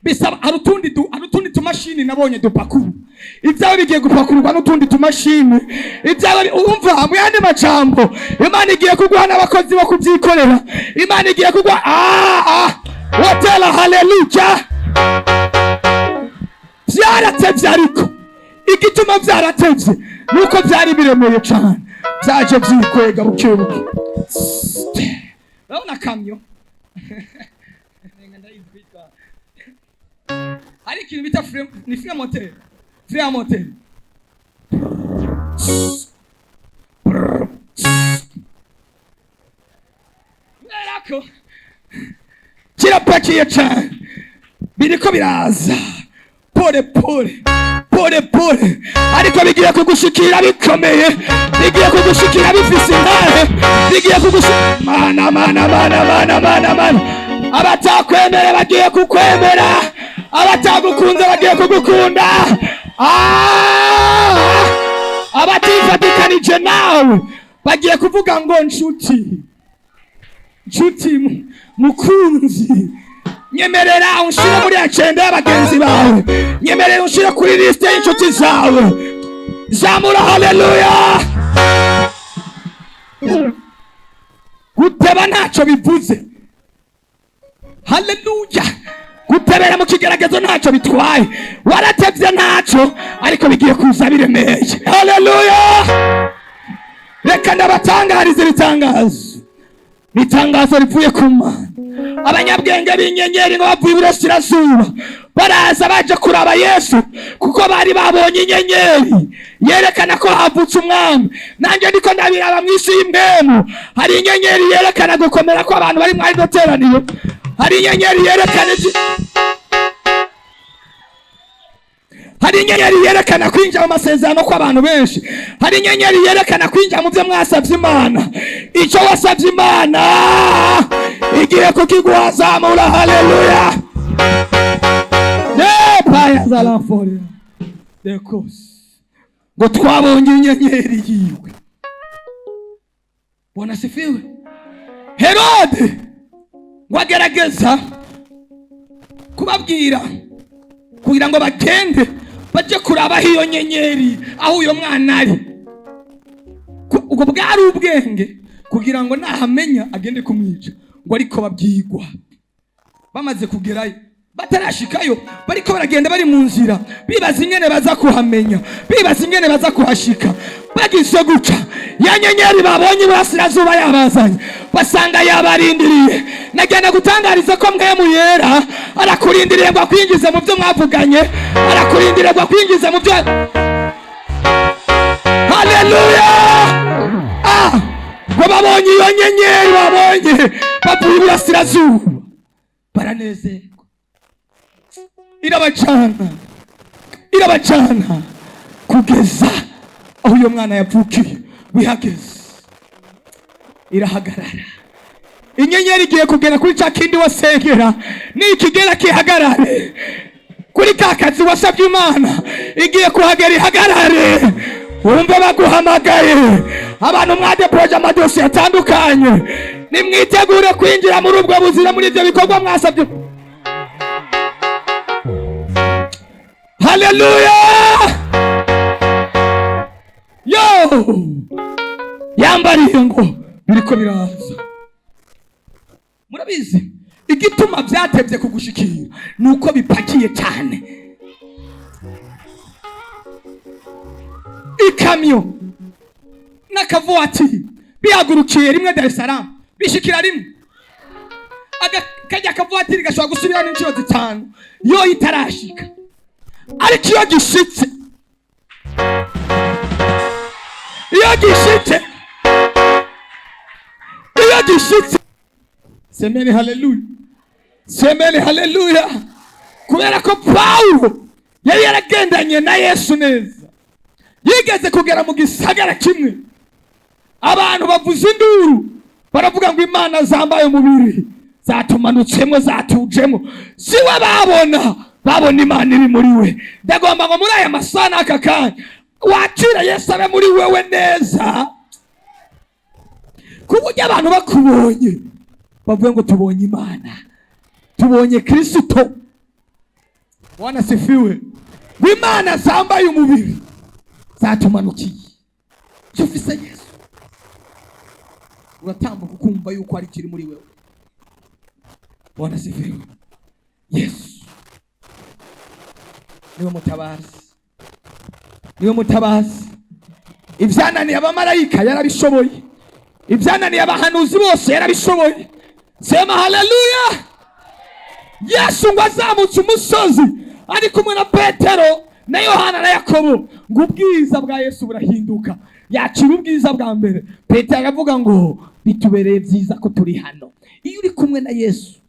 bisaba hari utundi tumashini nabonye dupakuru. Ibyawe bigiye gupakurwa n'utundi tumashini. Ibyawe umva mu yandi macambo, Imana igiye kuguha n'abakozi bo kubyikorera. Imana igiye kuguha watela haleluya. Byaratevye, ariko igituma byaratevye nuko byari biremeye cyane, byaje byikwega bukebuke. Urabona kamyo hari ikintu bita ni free moteur. Nerako kirapakiye cyane, biriko biraza pole, ariko bigiye kugushikira bikomeye, bigiye kugushikira bifise intare, bigiye kugushikira mana. Abatakwemera bagiye kukwemera, abatagukunze bagiye kugukunda, abatifatikanije nawe bagiye kuvuga ngo nshuti mukunzi, nyemerera unshire muri agenda y'abagenzi bawe, nyemerera unshire kuri liste y'inshuti zawe. Zamura haleluya. Guteba ntacyo bivuze. Haleluya. Gutebera mu kigeragezo ntacyo bitwaye. Waratevye ntacyo, ariko bigiye kuza biremeye. Haleluya. Reka ndabatangariza itangazo rivuye ku Mana. Abanyabwenge b'inyenyeri ngo bavuye iburasirazuba baraza baje kuraba Yesu, kuko bari babonye inyenyeri yerekana ko havutse umwami. Nanjye ndiko ndabiraba mu isi y'impemu, hari inyenyeri yerekana gukomera ko abantu bari mwari doteraniye. Hari inyenyeri yerekana kwinjira mu masezerano kw'abantu benshi. Hari inyenyeri yerekana kwinjira mu byo mwasavye Imana. Icyo wasavye Imana igiye kukiguha. Zamura haleluya. Paya za l'enforia de cause ngo twabonye inyenyeri yiwe. Bwana sifiwe. Herode ngo agerageza kubabwira kugira ngo bagende baje kuraba hiyo nyenyeri aho uyo mwana ari. Ubwo bwari ubwenge kugira ngo nahamenya agende kumwica. Ngo ariko babyigwa bamaze kugerayo, batarashikayo bariko baragenda bari mu nzira, bibaza ingene baza kuhamenya, bibaza ingene baza kuhashika. Bagize guca ya nyenyeri babonye iburasirazuba yabazanye, basanga yabarindiriye. Nagenda gutangariza ko Mpwemu Yera arakurindiriye ngo akwinjize mu byo mwavuganye, arakurindiriye ngo akwinjize mu byo. Haleluya. Ngo babonye iyo nyenyeri, babonye bavuye iburasirazuba, baranezerwa. Irabacana kugeza aho uyo mwana yavukiye. Wihageze irahagarara. Inyenyeri igiye kugera kuri cya kindi wasengera, nikigera kihagarare. Kuri ka kazi wasabye Imana igiye kuhagera ihagarare. Urumva baguhamagaye, abantu mwadepoje amadosiye atandukanye, nimwitegure kwinjira muri ubwo buzira, muri ibyo bikorwa mwasabye. Haleluya. Yambariye ngo biriko biraza. Murabizi igituma byatevye kugushikira nuko bipakiye cyane. Ikamyo n'akavuatiri bihagurukiye rimwe Dar es Salaam, bishikira rimwe. Kajya kavuatiri gashobora gusubira n'inshuro 5 yo itarashika. Ariko iyo gishitse semeni haleluya. Kubera ko Paulo yari yaragendanye na Yesu neza, yigeze kugera mu gisagara kimwe, abantu bavuza induru baravuga ngo Imana zambaye umubiri zatumanutsemo, zatujemo. Siwe babona Imana iri muri we. Ndagomba ngo muri aya masana aka kanya wakira Yesu abe muri wewe neza, kuburyo abantu bakubonye bavuga ngo tubonye Imana, tubonye Kristo, Bwana sifiwe. W'Imana zambaye umubiri zatumanukiye. Ufise Yesu. Uratambuka ukumva yuko ari kiri muri wewe. Bwana sifiwe. Yesu niwe mutabazi. Niwe mutabazi. Ivyananiye abamarayika yarabishoboye. Ivyananiye abahanuzi bose yarabishoboye. Sema haleluya. Yesu ngo azamutse umusozi ari kumwe na Petero na Yohana na Yakobo, ngo ubwiza bwa Yesu burahinduka. Yakira ubwiza bwa mbere. Petero aravuga ngo bitubereye byiza ko turi hano. Iyo uri kumwe na Yesu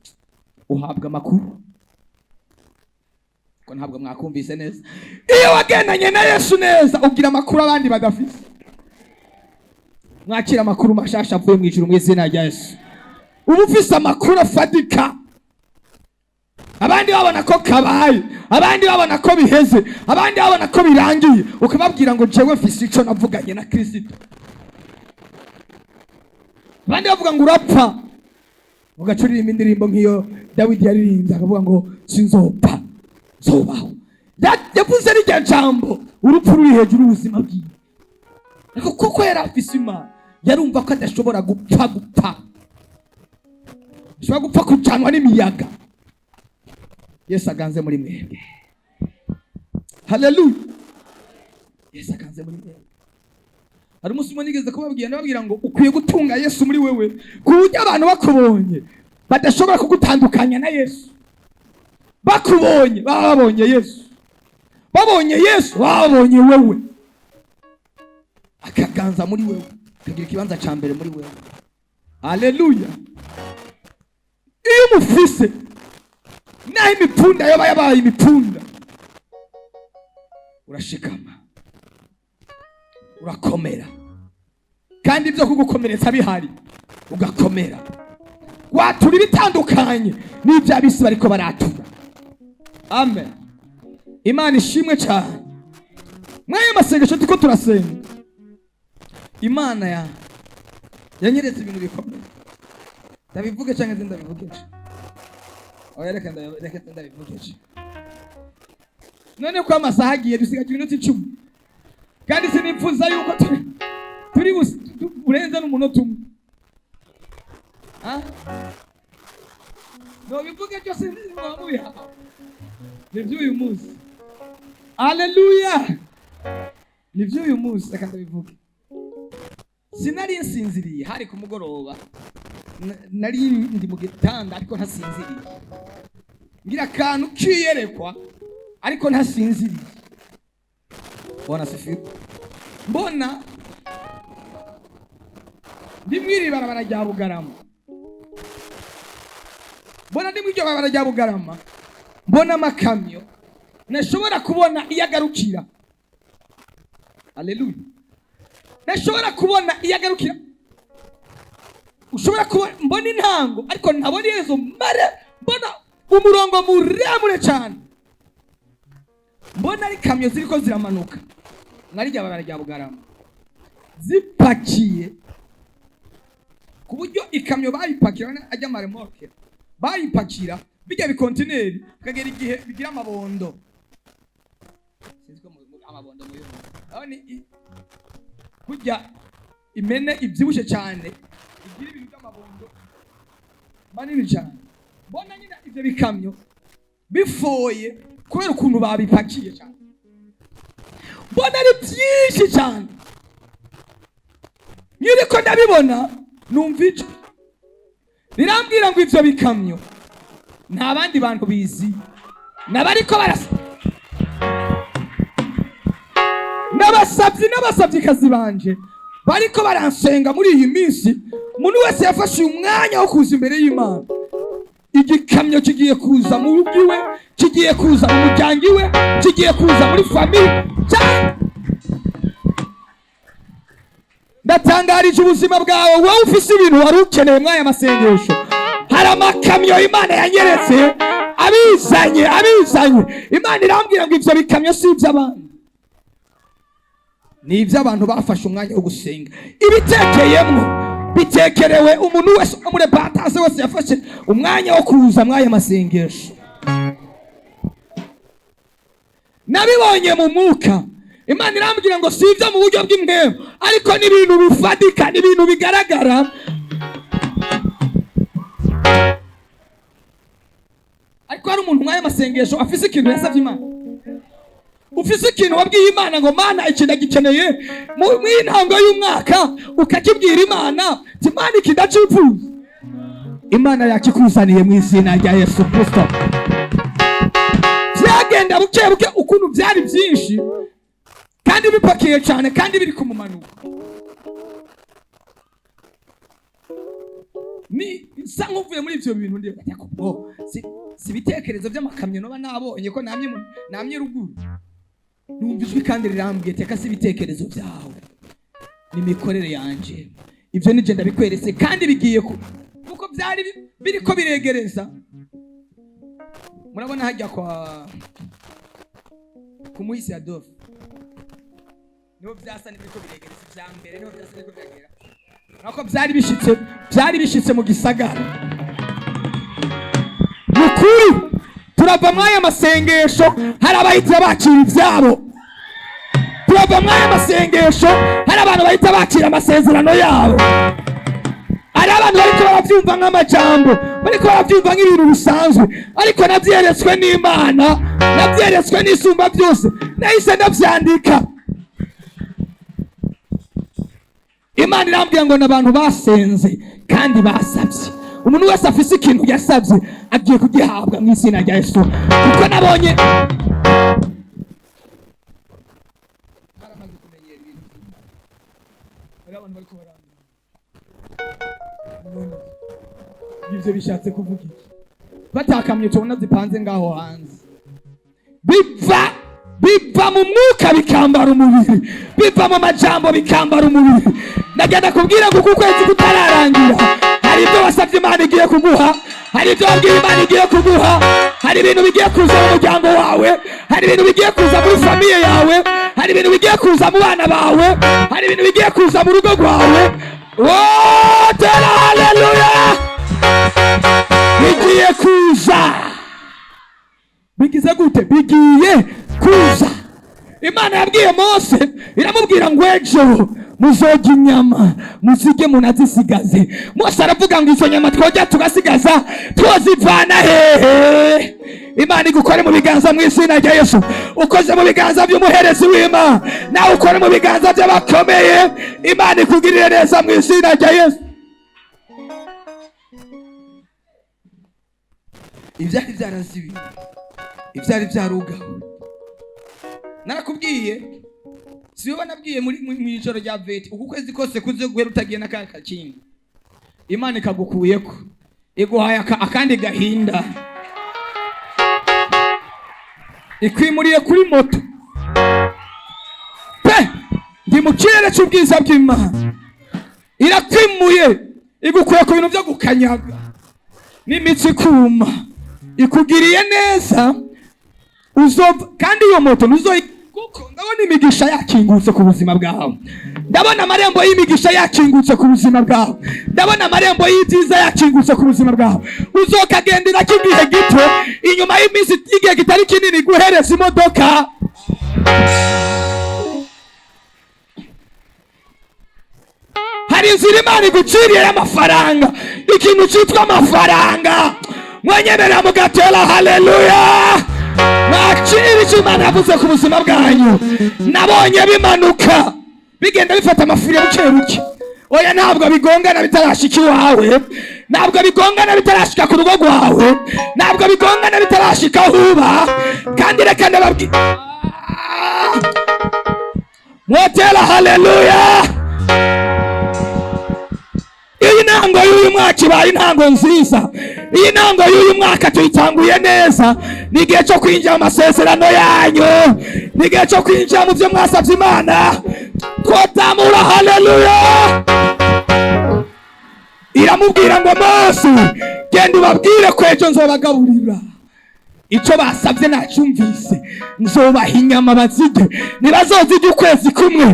uhabwa amakuru. Ko ntabwo mwakumvise neza. Iyo wagendanye na Yesu neza ugira amakuru abandi badafise. Mwakira amakuru mashasha avuye mu ijuru mu izina rya Yesu. Ubu ufise amakuru afatika. Abandi babona ko kabaye, abandi babona ko biheze, abandi babona ko birangiye, ukababwira ngo jewe mfise ico navuganye na Kristo. Abandi bavuga ngo urapfa, ugacurira indirimbo nk'iyo Dawidi yaririmbye akavuga ngo sinzopfa, zobaho. Yavuze rya jambo, urupfu ruri hejuru y'ubuzima bwiwe. Ariko kuko yari afise Imana, yarumva ko adashobora gupfa. Ashobora gupfa kujanwa n'imiyaga. Yesu aganze muri mwebwe. Haleluya. Yesu aganze muri mwebwe. Hari umunsi umwe nigeze kubabwira ngo ukwiye gutunga Yesu muri wewe, ku buryo abantu bakubonye badashobora kugutandukanya na Yesu. Bakubonye babonye Yesu. Babonye Yesu babonye wewe. Akaganza muri wewe, akagira ikibanza ca mbere muri wewe. Haleluya. Iyo mufise naho imipunda yoba yabaye imipunda, urashikama, urakomera, kandi ibyo kugukomeretsa bihari ugakomera. Watura ibitandukanye n'ibyo abisi bariko baratura. Amen. Imana ishimwe cyane. Mwaye masengesho tuko turasenga, Imana yanyeretse ibintu bikomeye. Ndabivuge cyangwa ndabivuge? Oya reka ndabivuge. None ko amasaha agiye dusigaje iminota 10. Kandi sinipfuza yuko turi urenza n'umunota umwe. No bivuge cyose ntibamuya. Nivyo uyu munsi. Haleluya. Nivyo uyu munsi reka ndabivuge. Sinari nsinziriye hari ku mugoroba. Nari ndi mu gitanda ariko ntasinziriye. Ngira kantu kiyerekwa ariko ntasinziriye. Bwana sifiwe. Mbona ndimwiri barabara rya Bugarama. Mbona ndimwiryo barabara rya Bugarama. Mbona amakamyo nashobora kubona iyagarukira. Haleluya. Nashobora kubona iyagarukira. Ushobora kubona mbona intango ariko ntabona Yesu mare. Mbona umurongo muremure cyane. Mbona ari kamyo ziriko ziramanuka. Narijya barabara rya Bugarama. Zipakiye ku buryo ikamyo bayipakira ajya maremorke. Bayipakira bijya bikontineri kagera igihe bigira amabondo. Sinziko amabondo muyo. Abani kujya imene ibyibushe cyane. Igira ibintu by'amabondo manini cyane. Mbona nyina ivyo bikamyo bifoye kubera ukuntu babipakiye cyane. Mbona ari byinshi cyane. Nyiriko ndabibona numva icyo birambwira ngo ivyo bikamyo nta bandi bantu bizi nabariko barasa n'abasabyi kazi banje bariko baransenga muri iyi minsi. Umuntu wese yafashe umwanya wo kuza imbere y'Imana. Igikamyo kigiye kuza mu rugo iwe, kigiye kuza mu muryango iwe, kigiye kuza muri famille. Ndatangarije ubuzima bwawe wowe ufise ibintu wari ukeneye mwaya masengesho. Hari amakamyo Imana yanyeretse abizanye. Imana irambwira ngo ivyo bikamyo si ivy'abantu, ni ivy'abantu bafashe umwanya wo gusenga. Ibitekeyemwo bitekerewe umuntu wese muri batase wese yafashe umwanya wo kuza mwaya masengesho. nabibonye mu mwuka. Imana irambwira ngo si ibyo mu buryo bw'imwemu, ariko ni ibintu bifatika, ni ibintu bigaragara. Ariko hari umuntu mwaya masengesho afise ikintu yasavye Imana, ufise ikintu wabwiye Imana ngo Mana iki ndagikeneye mu intango y'umwaka, ukakibwira Imana ati Imana iki ndacifuza, Imana yakikuzaniye mu izina rya Yesu Kristo. Byagenda buke buke ukuntu byari byinshi kandi bipakiye cyane kandi biri ku mumanuko. Ni nsa nk'uvuye muri ibyo bintu ndiye bajya ko si bitekerezo by'amakamyo noba nabonye ko namye ruguru, numva ijwi kandi rirambwiye teka si bitekerezo byawe, ni mikorere yanje. Ibyo nije ndabikweretse kandi bigiye kuko byari biriko biregereza. Murabona hajya ku muhisi Adolphe niho byasa n'ibiriko biregereza bya mbere, niho byasa n'ibiriko biregera nako byari bishitse mu gisagara. Nukuri turava mwaya masengesho, hari abahita bakira ibyabo. Turava mwaya masengesho, hari abantu bahita bakira amasezerano yabo. Hari abantu bariko baravyumva nk'amajambo, bariko baravyumva nk'ibintu bisanzwe, ariko navyeretswe n'Imana, navyeretswe n'Isumba byose, nahise ndavyandika. Imana irambwira ngo n'abantu basenze kandi basabye. Umuntu wese afise ikintu yasabye agiye kugihabwa mu izina rya Yesu, kuko nabonye haramaze kumenyera ibintu. Abantu bariko barambira ibyo bishatse kuvuga iki? Batakamye tubona zipanze ngaho hanze, biva mu mwuka bikambara umubiri, biva mu majambo bikambara umubiri. Ndagenda kubwira ngo ukwezi kutararangira, hari ibyo wasabye Imana igiye kuguha, hari ibyo wabwiye Imana igiye kuguha, hari ibintu bigiye kuza mu muryango wawe, hari ibintu bigiye kuza muri famiye yawe, hari ibintu bigiye kuza mu bana bawe, hari ibintu bigiye kuza mu rugo rwawe. Oh, tera haleluya! Bigiye kuza. Bigize gute? Bigiye kuza. Imana yabwiye Mose, iramubwira ngo ejo muzoga inyama muzige munazisigaze. Mose aravuga ngo izo nyama twojya tugasigaza twozivana hehe? Imana igukore mu biganza mu izina rya Yesu. Ukoze mu biganza by'umuherezi w'Imana, nawe ukore mu biganza by'abakomeye. Imana ikugirire neza mu izina rya Yesu. Ibyari byarazibiwe, ibyari byarugawe. Narakubwiye, siyo nabwiye mu ijoro rya veti, uku kwezi kose kuze guhera utagiye n'akaka kingi, Imana ikagukuyeko, iguhaye akandi gahinda, ikwimuriye kuri moto pe, ndi mu kirere cy'ubwiza bw'Imana, irakwimuye igukuye ku bintu byo gukanyaga n'imitsi kuma, ikugiriye neza. Kandi iyo moto kuko ndabona imigisha yakingutse ku buzima bwawe, ndabona amarembo y'imigisha yakingutse ku buzima bwawe, ndabona amarembo y'ibyiza yakingutse ku buzima bwawe. Uzokagendera kigihe gito, inyuma y'iminsi igihe kitari kinini guhereza imodoka. Hari inzira Imana iguciriye y'amafaranga, ikintu cyitwa amafaranga. Mwenyemerera mugatera haleluya! Nakiri icyo Imana yavuze ku buzima bwanyu, nabonye bimanuka bigenda bifata amafuri buke buke. Oya, ntabwo bigongana bitarashika iwawe, ntabwo bigongana bitarashika ku rugo rwawe, ntabwo bigongana bitarashika aho uba. Kandi reka ndababwira, mwotera haleluya! Iyi ntango y'uyu mwaka ibaye intango nziza. Iyi ntango y'uyu mwaka tuyitanguye neza. Ni igihe cyo kwinjira mu masezerano yanyu, ni igihe cyo kwinjira mu byo mwasabye Imana. Twotamura haleluya! Iramubwira ngo Mose, genda ubabwire ko ejo nzobagaburira. Icyo basabye nacyumvise, nzobaha inyama bazige. Ntibazozirya ukwezi kumwe,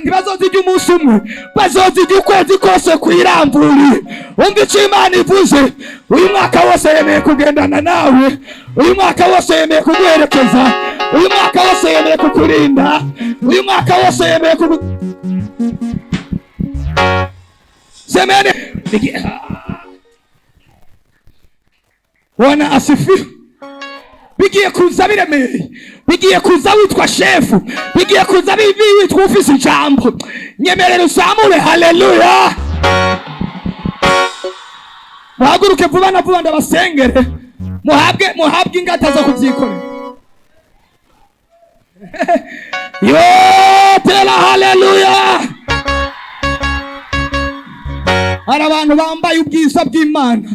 ntibazozirya umunsi umwe, bazozirya ukwezi kose kwiramburiye. Umva icyo Imana ivuze. Uyu mwaka wose yemeye kugendana nawe, uyu mwaka wose yemeye kuguherekeza, uyu mwaka wose yemeye kukurinda, uyu mwaka wose yemeye semene. Bwana asifiwe. Bigiye kuza biremeye, bigiye kuza witwa shefu, bigiye kuza witwa ufise ijambo. Nyemerera usamure. Haleluya. Muhaguruke vuba na vuba ndabasengere, muhabwe ingata zo kubyikorera. Yo tera haleluya. Hari abantu bambaye ubwiza bw'Imana,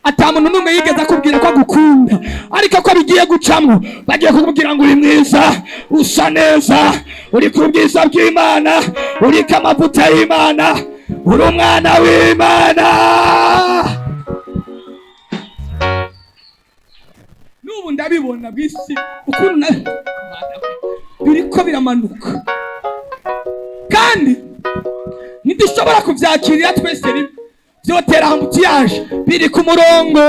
atamuntu numwe yigeze akubwira ko agukunda, ariko ko bigiye gucamo bagiye kukubwira ngo uri mwiza, usa neza, uri ku bwiza bw'Imana, uri kamavuta y'Imana, uri umwana w'Imana. Nubu ndabibona bisi ukuntu biriko biramanuka, kandi ntidushobora kuvyakirira twese rimwe. Vyotera ambutiyaje biri ku murongo.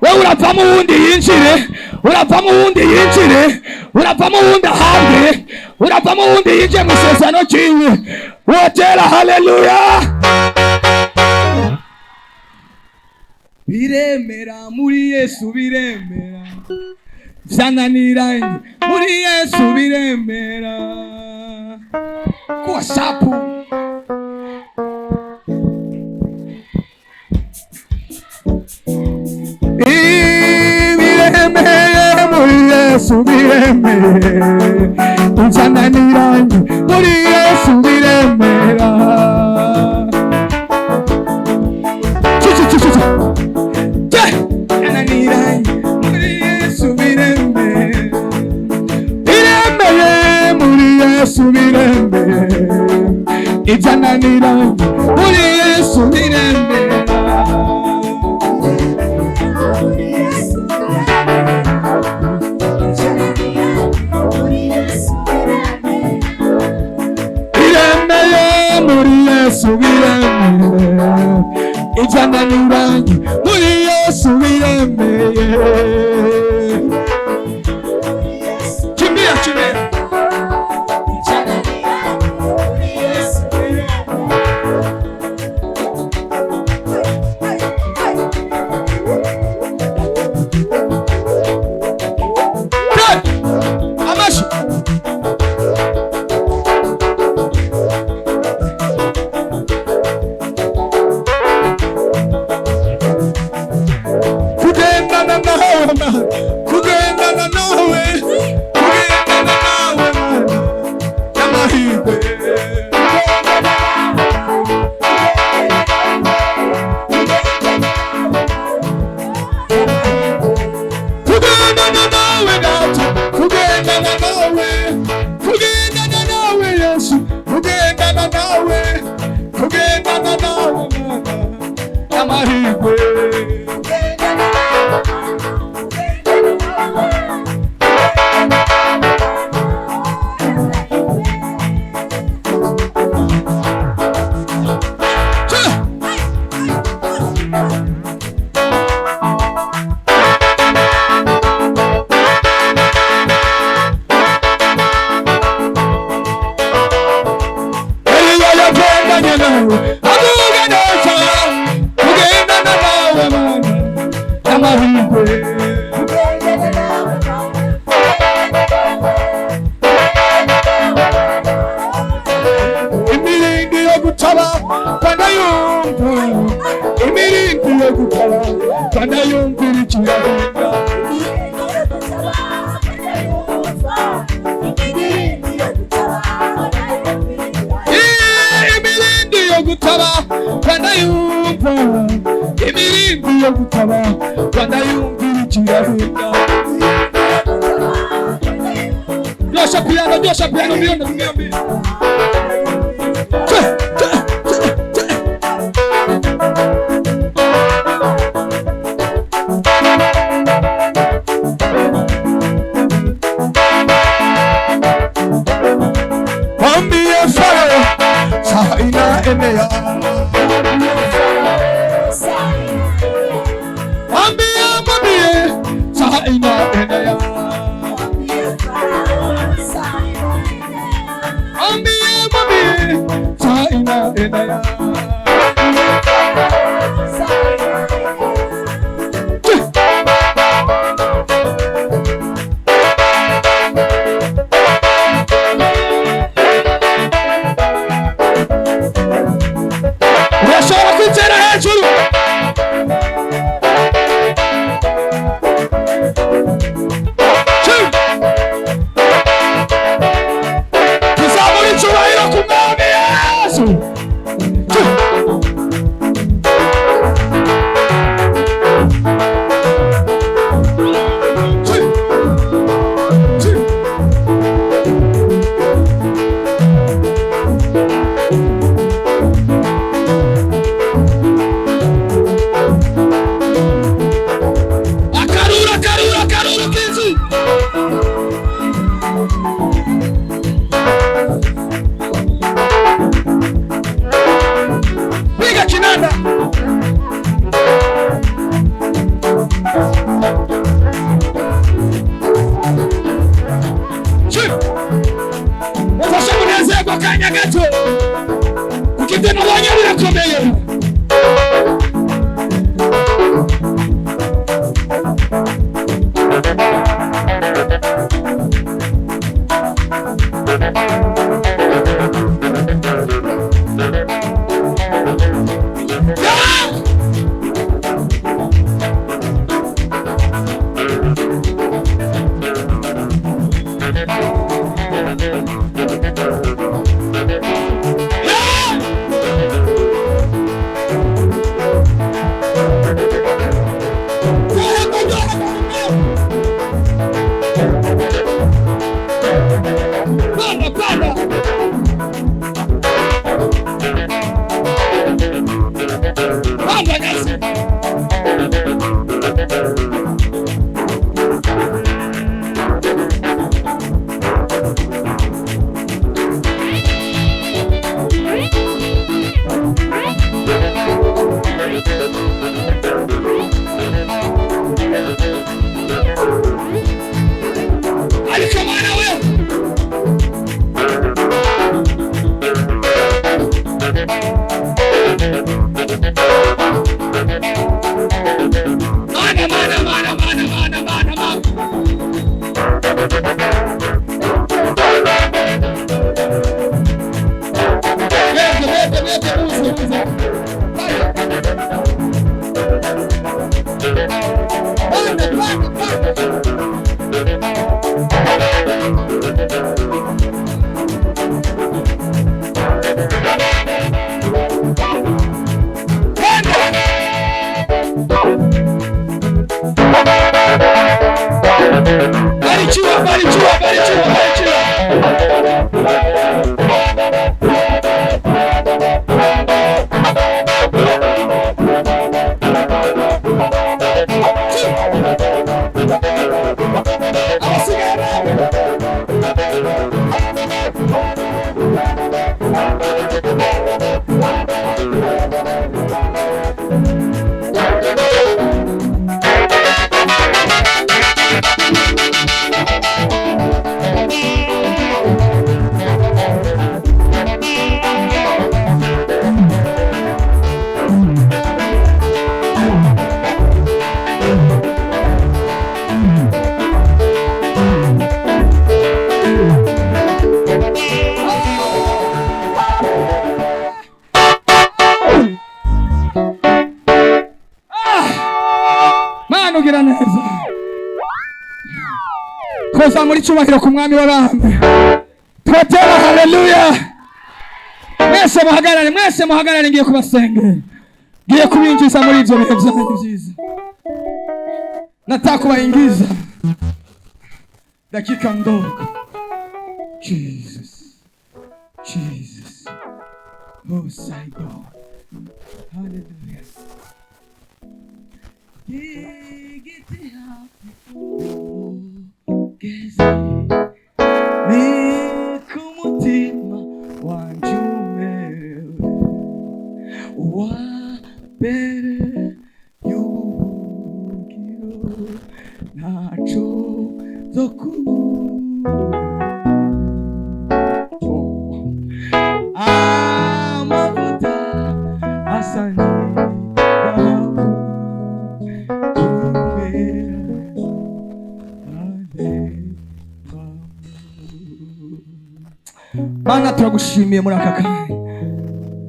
Wewe uravamo uwundi yinjire, uravamo uwundi yinjire, uravamo uwundi ahabwe, uravamo uwundi yinjire mu isezerano ryiwe. Wotera haleluya. Biremera muri Yesu, biremera vyananiranye muri Yesu, biremera kwa sapu. Biremeye muri Yesu, biremere vyananiranye muri Yesu, biremera. Ibyananiranye muri Yesu, biremera. Biremeye muri Yesu, biremera. Ibyananiranye muri Yesu, biremeye. Kimbia kimbia. Diosha piano milioni mbili. Ambia fire, saina enea. Ambia saina enea. urashobora kwitera hejuru. tuzamura icyubahiro ku mwami Yesu. Akarura k'inzu. Piga kinanda. Ufashe munezerwa kanya gato kuko ibyo nabonye birakomeye. kugira neza. Twazamura icyubahiro ku mwami w'abami. Twatera haleluya. Mwese muhagarare ngiye kubasengera. Ngiye kubinjiza muri ibyo bihe byanyu byiza. Nataka kubaingiza dakika ndogo. Jesus. Oh, say God. Hallelujah. Ni kumutima wanjumewe wa bere yugiro nacho zoku amavuta Mana turagushimiye muri aka kanya.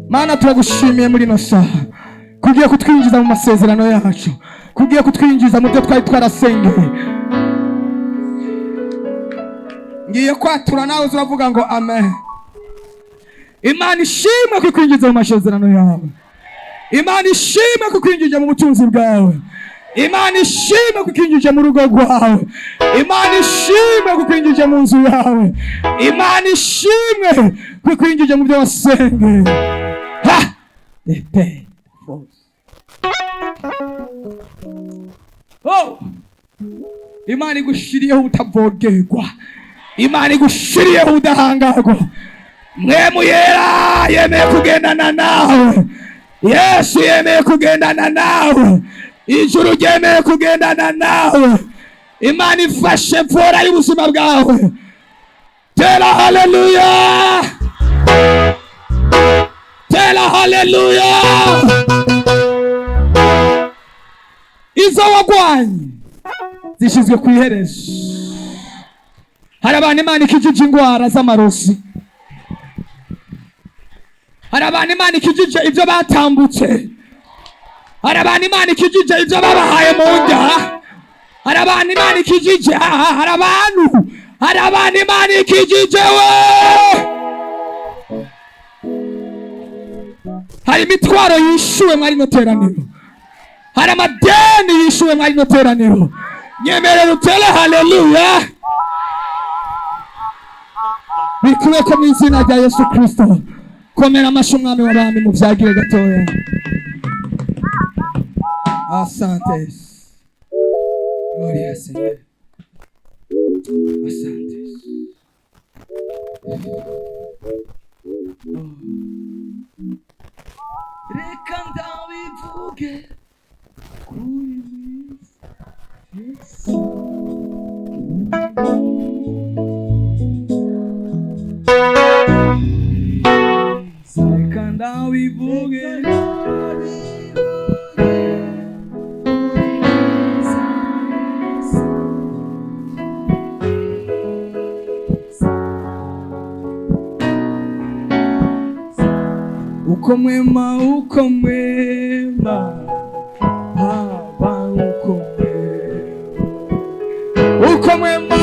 Mana turagushimiye muri ino saha. Kugiye kutwinjiza mu masezerano yacu. Kugiye kutwinjiza mu byo twari twarasengeye. Ngiye kwatura nawe uravuga ngo amen. Imana ishimwe kukwinjiza mu masezerano yawe. Imana ishimwe kukwinjiza mu butunzi bwawe. Imana ishimwe kukwinjiza mu rugo rwawe. Imana ishimwe kukwinjiza mu nzu yawe. Imana ishimwe kukwinjiza mu byo wasengeye. Ha! Ete. Oh! Imana igushiriyeho ubutavogerwa. Imana igushiriyeho ubudahangarwa. Mwemu yera yemeye kugendana nawe. Yesu yemeye kugendana nawe. Ijuru ryemeye kugendana nawe. Imana ifashe fora y'ubuzima bwawe. Tera haleluya. Tera haleluya. Izo wagwanye zishizwe ku iherezo. Hari abantu Imana ikijije ingwara z'amarozi. Hari abantu Imana ikijije ibyo batambutse. Hari abantu Imana ikijije ibyo babahaye mu nda. Hari abantu Imana ikijije. Hari abantu Imana ikijije we. Hari imitwaro yishuwe mwari no teraniro. Hari amadeni yishuwe mwari no teraniro. Nyemerera utere haleluya. Bikuwe ko mu izina rya Yesu Kristo. Komera amashyi umwami w'abami mu byagire gatoya. Asante. Gloria Señor. Asante. Reka ndabivuge kuri Yesu. Reka ndabivuge. Uko mwema, uko mwema, Baba uko mwema. Uko mwema,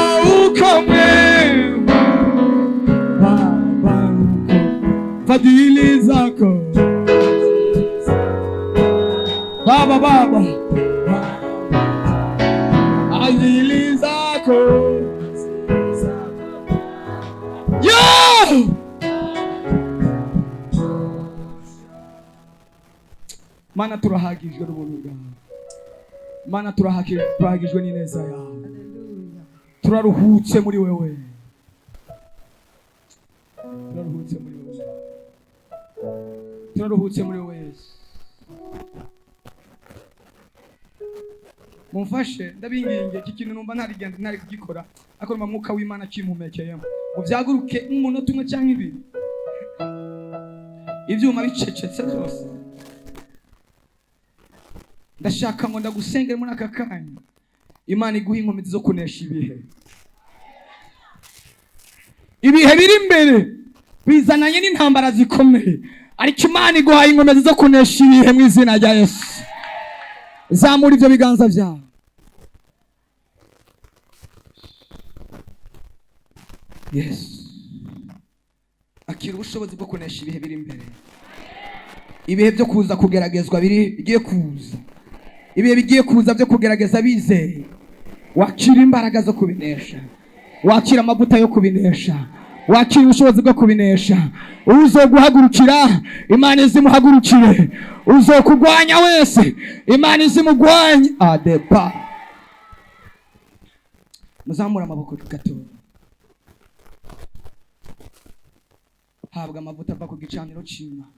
uko mwema, Baba uko mwema. Fadhili zako Baba, fadhili zako yo. Mana turahagijwe n'ubuntu bwawe. Mana turahagijwe n'ineza yawe. Turaruhutse muri wewe. Turaruhutse muri wewe. Turaruhutse muri wewe. Mumfashe ndabinginge iki kintu numva ntari kugikora. Akora mwuka w'Imana kimpumekeyemo. Ngo byaguruke umunota umwe cyangwa ibiri. Ibyuma bicecetse byose. Ndashaka ngo ndagusengere muri aka kanya. Imana iguha inkomezi zo kunesha ibihe. Ibihe biri imbere bizananye n'intambara zikomeye. Ariko Imana iguha inkomezi zo kunesha ibihe mu izina rya Yesu. Zamura ibyo biganza byawe. Yes. Akira ubushobozi bwo kunesha ibihe biri imbere. Ibihe byo kuza kugeragezwa bigiye kuza. Ibihe bigiye kuza byo kugerageza bizeye. Wakira imbaraga zo kubinesha. Wakira amavuta yo kubinesha. Wakira ubushobozi bwo kubinesha. Uzoguhagurukira, Imana izimuhagurukire. Uzokugwanya wese, Imana izimugwanye. Adepa. Muzamura amaboko gato. Habwa amavuta ava ku gicaniro cy'Imana.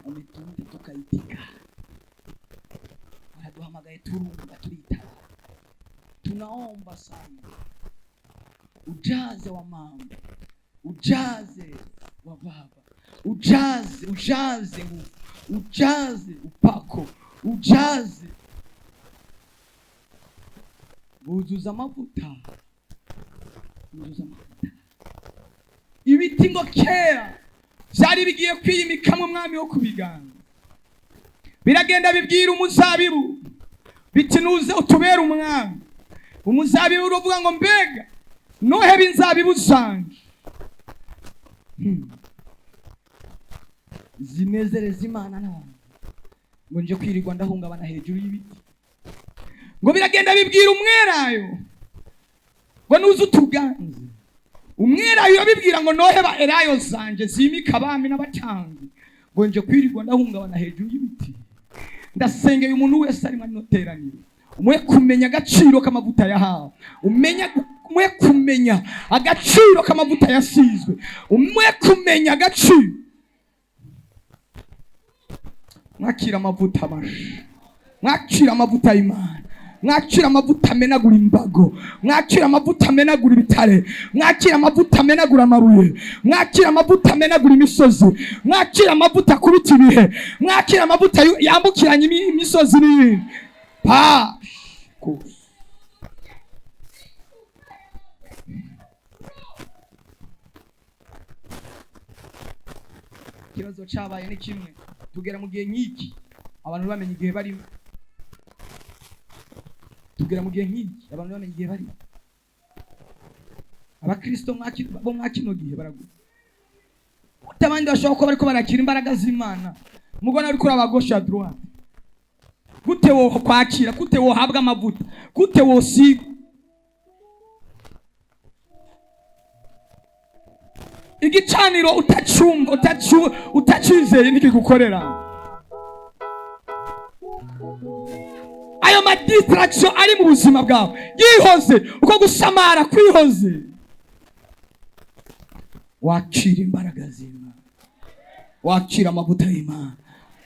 Umetunga tukaitika. Wanaduhamagaye turunga tulita. Tunaomba sana. Ujaze wa mambo. ujaze wa Baba, ujaze nguvu, ujaze upako, ujaze. Buzuza amavuta, buzuza amavuta. Ibiti ngo kera byari bigiye kwiyimika mu mwami wo kubiganza, biragenda bibwira umuzabibu biti nuze utubera umwami. Umuzabibu uruvuga ngo mbega noheba inzabibu zanje zinezereza Imana none ngo nje kwirirwa ndahungabana hejuru y'ibiti. Ngo biragenda bibwira umwerayo ngo nuze utuganze. Umwerayo yabibwira ngo noheba erayo zanje zimika abami n'abatanzi ngo nje kwirirwa ndahungabana hejuru y'ibiti. Ndasengeye umuntu wese ari mu teraniro, umwe kumenya agaciro k'amavuta yahawe, umwe kumenya agaciro k'amavuta yasizwe, umwe kumenya agaciro. Mwakira amavuta mashi, mwakira amavuta y'Imana, mwakira amavuta amenagura imbago, mwakira amavuta amenagura ibitare, mwakira amavuta amenagura amabuye, mwakira amavuta amenagura imisozi, mwakira amavuta akubita ibihe, mwakira amavuta yambukiranya imisozi n'ibindi. Ikibazo cyabaye ni kimwe, tugera mu gihe nk'iki abantu bamenye igihe barimo. Tugera mu gihe nk'iki abantu bamenye igihe barimo. Abakristo bo mwakino gihe baraguye. Utabandi bashobora kuba bariko barakira imbaraga z'Imana, mugona uri kuri abagosha droit. Gute wo kwakira, gute wo habwa amavuta, gute wo si igicaniro utacumva utacizeye nikigukorera. Ayo ma distraction ari mu buzima bwawe yihoze, uko gusamara kwihoze. Wakira imbaraga z'Imana, wakira amavuta y'Imana,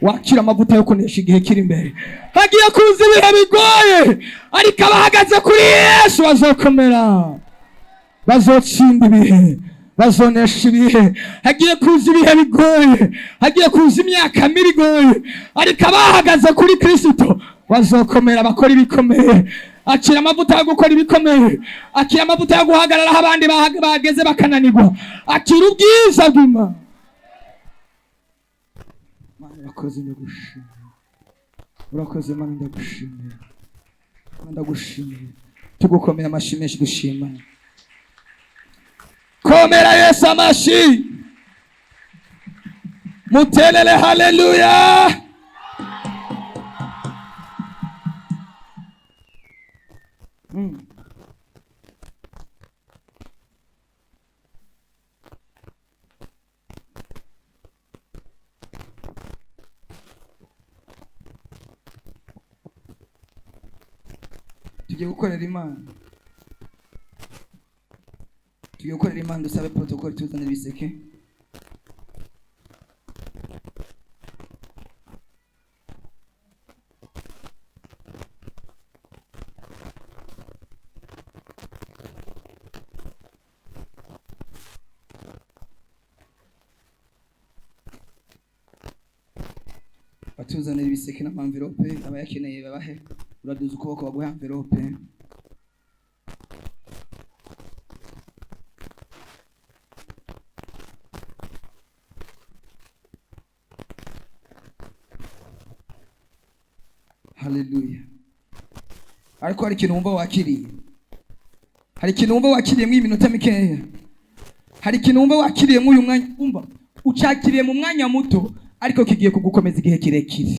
wakira amavuta yo kunesha igihe kiri imbere. Hagiye kuza ibihe bigoye, ariko abahagaze kuri Yesu bazokomera, bazotsinda ibihe, bazonesha ibihe. Hagiye kuza ibihe bigoye, hagiye kuza imyaka mibi igoye, ariko abahagaze kuri Kristo bazokomera, bakora ibikomeye. Akira amavuta yo gukora ibikomeye, akira amavuta yo guhagarara aho abandi bageze bakananirwa, akira ubwiza bw'Imana. Urakoze, ndagushimira, urakoze Mana, ndagushimira, ndagushimira. Tugukomera amashyi menshi dushima. Komera Yesu amashyi, muterere haleluya. Tugiye gukorera Imana, tugiye gukorera Imana. Dusabe protocol tuzane ibiseke. Batuzanira ibiseke n'amamverope, abayakeneye babahe. Uraduza ukuboko baguhe amverope. Haleluya. Ariko hari ikintu wumva wakiriye, hari ikintu wumva wakiriye mu iminota mikeya, hari ikintu wumva wakiriye mu uyu mwanya, wumva ucakiriye mu mwanya muto, ariko kigiye kugukomeza igihe kirekire.